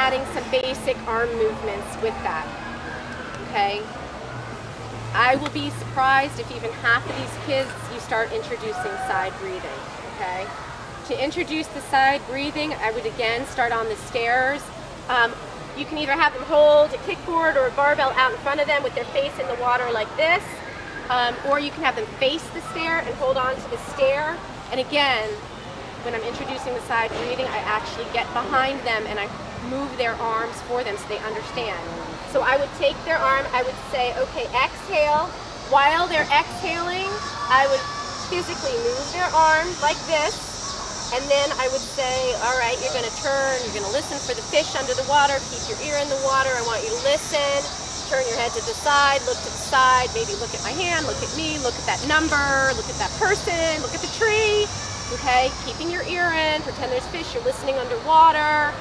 adding some basic arm movements with that, okay? I will be surprised if even half of these kids you start introducing side breathing, okay? To introduce the side breathing, I would again start on the stairs. You can either have them hold a kickboard or a barbell out in front of them with their face in the water like this, or you can have them face the stair and hold on to the stair. And again, when I'm introducing the side breathing, I actually get behind them and I move their arms for them so they understand. So I would take their arm, I would say, okay, exhale. While they're exhaling, I would physically move their arm like this. And then I would say, all right, you're going to turn, you're going to listen for the fish under the water, keep your ear in the water, I want you to listen, turn your head to the side, look to the side, maybe look at my hand, look at me, look at that number, look at that person, look at the tree, okay? Keeping your ear in, pretend there's fish, you're listening underwater,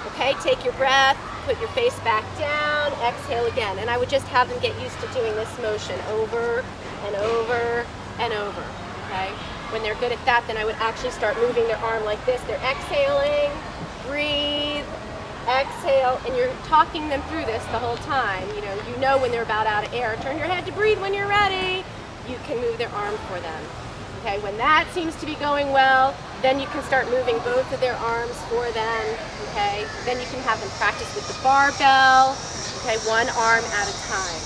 okay? Take your breath, put your face back down, exhale again. And I would just have them get used to doing this motion over and over and over, okay? When they're good at that, then I would actually start moving their arm like this. They're exhaling, breathe, exhale, and you're talking them through this the whole time. You know when they're about out of air. Turn your head to breathe when you're ready. You can move their arm for them. Okay, when that seems to be going well, then you can start moving both of their arms for them. Okay, then you can have them practice with the barbell. Okay, one arm at a time.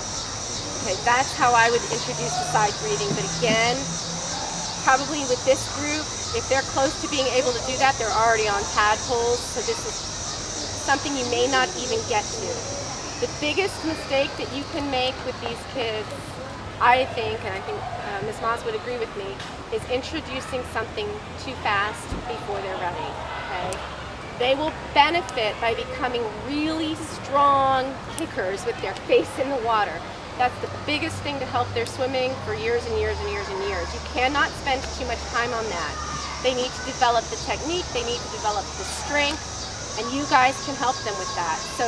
Okay, that's how I would introduce the side breathing. But again, probably with this group, if they're close to being able to do that, they're already on tadpoles, so this is something you may not even get to. The biggest mistake that you can make with these kids, I think, and I think Ms. Moss would agree with me, is introducing something too fast before they're ready, okay? They will benefit by becoming really strong kickers with their face in the water. That's the biggest thing to help their swimming for years and years and years and years. You cannot spend too much time on that. They need to develop the technique, they need to develop the strength, and you guys can help them with that. So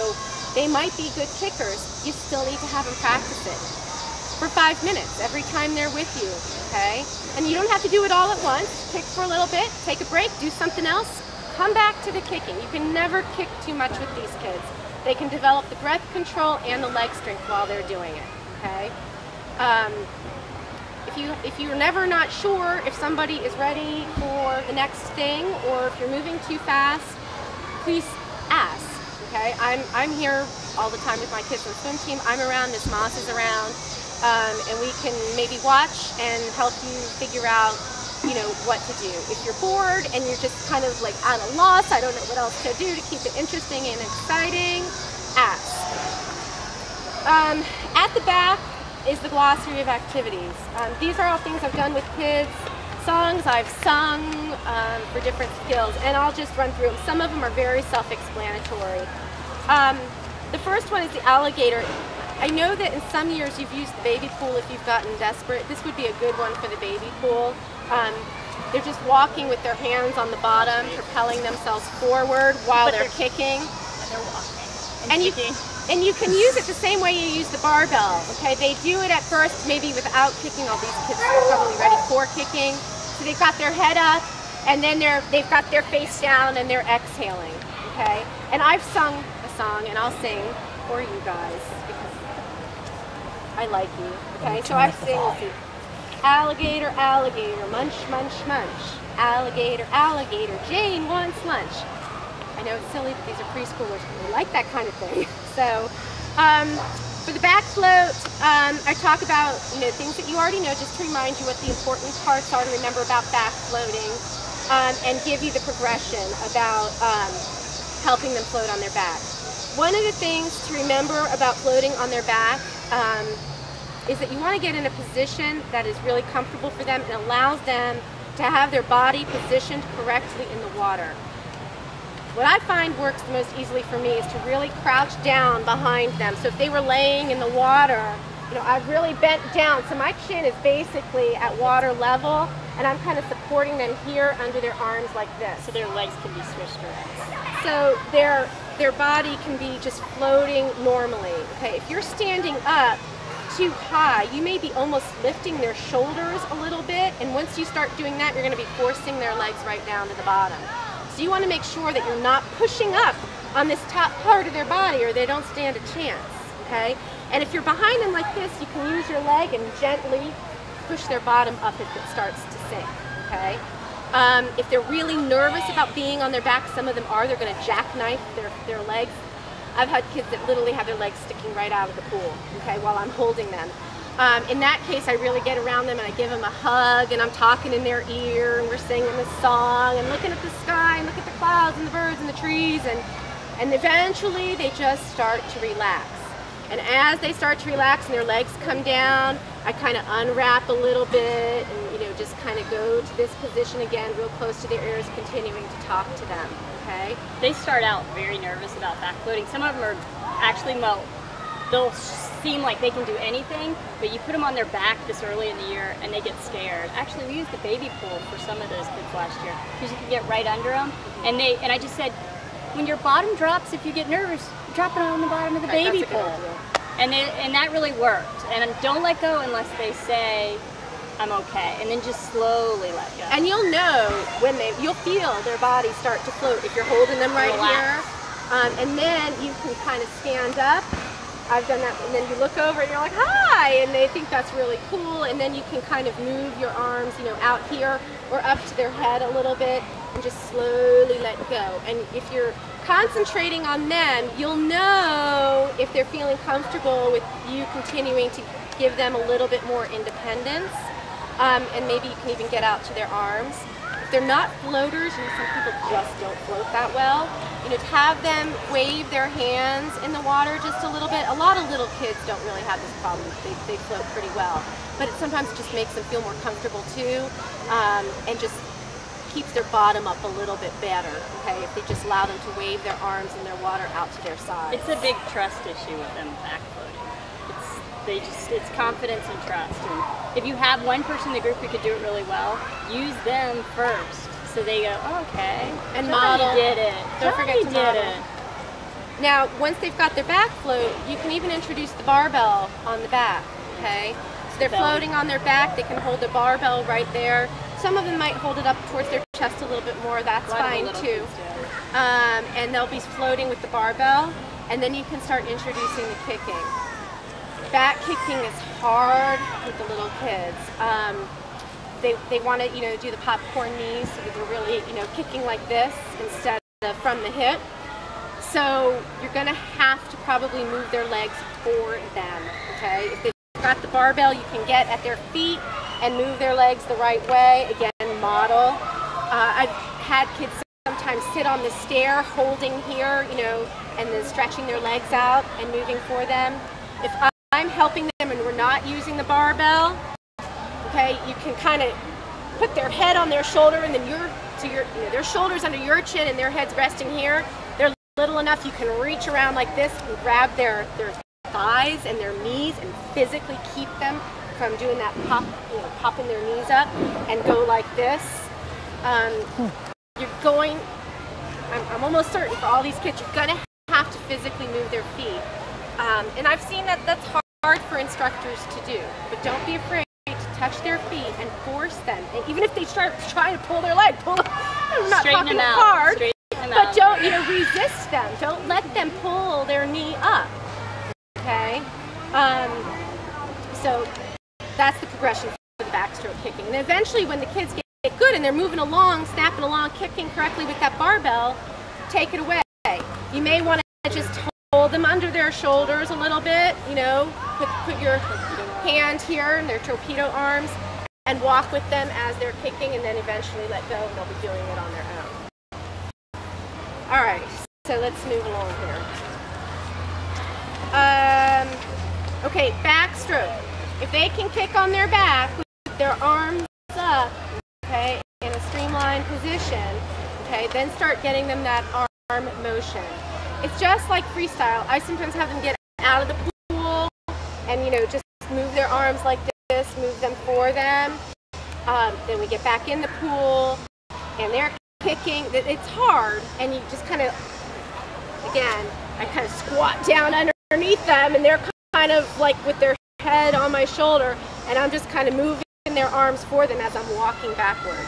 they might be good kickers, you still need to have them practice it for 5 minutes every time they're with you, okay? And you don't have to do it all at once. Kick for a little bit, take a break, do something else, come back to the kicking. You can never kick too much with these kids. They can develop the breath control and the leg strength while they're doing it. Okay. If you're never not sure if somebody is ready for the next thing or if you're moving too fast, please ask. Okay. I'm here all the time with my kids on the swim team. I'm around. Ms. Moss is around, and we can maybe watch and help you figure out, what to do. If you're bored and you're just kind of like at a loss, I don't know what else to do to keep it interesting and exciting, ask. At the back is the glossary of activities. These are all things I've done with kids, songs I've sung for different skills, and I'll just run through them. Some of them are very self-explanatory. The first one is the alligator. I know that in some years you've used the baby pool if you've gotten desperate. This would be a good one for the baby pool. They're just walking with their hands on the bottom, propelling themselves forward while they're kicking. They're walking and kicking. And you can use it the same way you use the barbell, okay? They do it at first maybe without kicking. All these kids are probably ready for kicking. So they've got their head up, and then they've got their face down, and they're exhaling, okay? And I've sung a song, and I'll sing for you guys, because I like you, okay? So I sing, let's see. Alligator, alligator, munch, munch, munch. Alligator, alligator, Jane wants lunch. I know it's silly, but these are preschoolers, and they like that kind of thing. So, for the back float, I talk about things that you already know, just to remind you what the important parts are to remember about back floating, and give you the progression about helping them float on their back. One of the things to remember about floating on their back is that you want to get in a position that is really comfortable for them and allows them to have their body positioned correctly in the water. What I find works the most easily for me is to really crouch down behind them. So if they were laying in the water, I've really bent down. So my chin is basically at water level, and I'm kind of supporting them here under their arms like this. So their legs can be swished around. So their body can be just floating normally. Okay, if you're standing up too high, you may be almost lifting their shoulders a little bit, and once you start doing that, you're going to be forcing their legs right down to the bottom. So you want to make sure that you're not pushing up on this top part of their body or they don't stand a chance, okay? And if you're behind them like this, you can use your leg and gently push their bottom up if it starts to sink, okay? If they're really nervous about being on their back, some of them are, they're going to jackknife their legs. I've had kids that literally have their legs sticking right out of the pool, okay, while I'm holding them. In that case, I really get around them and I give them a hug and I'm talking in their ear and we're singing a song and looking at the sky and look at the clouds and the birds and the trees, and eventually they just start to relax. And as they start to relax and their legs come down, I kind of unwrap a little bit and, you know, just kind of go to this position again, real close to their ears, continuing to talk to them, okay? They start out very nervous about back floating. Some of them are actually, well, they'll seem like they can do anything, but you put them on their back this early in the year and they get scared. Actually, we used the baby pool for some of those kids last year because you can get right under them. And I just said, when your bottom drops, if you get nervous, drop it on the bottom of the baby pool. And that really worked. And don't let go unless they say, I'm okay. And then just slowly let go. And you'll know when you'll feel their body start to float if you're holding them right Relax. here. And then you can kind of stand up. I've done that, and then you look over and you're like, hi, and they think that's really cool, and then you can kind of move your arms, you know, out here or up to their head a little bit and just slowly let go. And if you're concentrating on them, you'll know if they're feeling comfortable with you continuing to give them a little bit more independence, and maybe you can even get out to their arms. If they're not floaters, and some people just don't float that well, you know, to have them wave their hands in the water just a little bit. A lot of little kids don't really have this problem. They float pretty well. But it sometimes just makes them feel more comfortable too, and just keeps their bottom up a little bit better, okay, if they just allow them to wave their arms in their water out to their sides. It's a big trust issue with them back floating. It's confidence and trust. And if you have one person in the group who could do it really well, use them first. So they go, oh, okay. And model. Did it. Don't forget to model. Now, once they've got their back float, you can even introduce the barbell on the back, okay? So they're floating on their back, they can hold the barbell right there. Some of them might hold it up towards their chest a little bit more, that's fine too. And they'll be floating with the barbell, and then you can start introducing the kicking. Back kicking is hard with the little kids. They want to, you know, do the popcorn knees, so that they're really, you know, kicking like this instead of from the hip. So you're going to have to probably move their legs for them, okay? If they've got the barbell, you can get at their feet and move their legs the right way. Again, model. I've had kids sometimes sit on the stair holding here, you know, and then stretching their legs out and moving for them. If I'm helping them and we're not using the barbell, okay, you can kind of put their head on their shoulder and then their shoulders under your chin and their head's resting here. They're little enough you can reach around like this and grab their thighs and their knees and physically keep them from doing that pop, you know, popping their knees up and go like this. You're going, I'm almost certain for all these kids, you're going to have to physically move their feet. And I've seen that that's hard for instructors to do, but don't be afraid to touch their feet and force them. And even if they start trying to pull their leg, I'm not talking hard, but don't, you know, resist them. Don't let them pull their knee up, okay? So that's the progression for the backstroke kicking. And eventually when the kids get good and they're moving along, snapping along, kicking correctly with that barbell, take it away. You may want to just hold them under their shoulders a little bit, you know, put your hand here in their torpedo arms and walk with them as they're kicking, and then eventually let go and they'll be doing it on their own. All right, so let's move along here. Okay, backstroke. If they can kick on their back with their arms up, okay, in a streamlined position, okay, then start getting them that arm motion. It's just like freestyle. I sometimes have them get out of the pool and, you know, just move their arms like this, move them for them. Then we get back in the pool and they're kicking. It's hard, and you just kind of, again, I kind of squat down underneath them and they're kind of like with their head on my shoulder, and I'm just kind of moving their arms for them as I'm walking backward.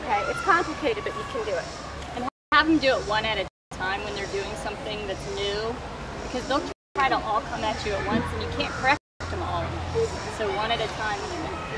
Okay, it's complicated, but you can do it. have them do it one at a time when they're doing something that's new, because they'll try to all come at you at once and you can't correct them all. So one at a time.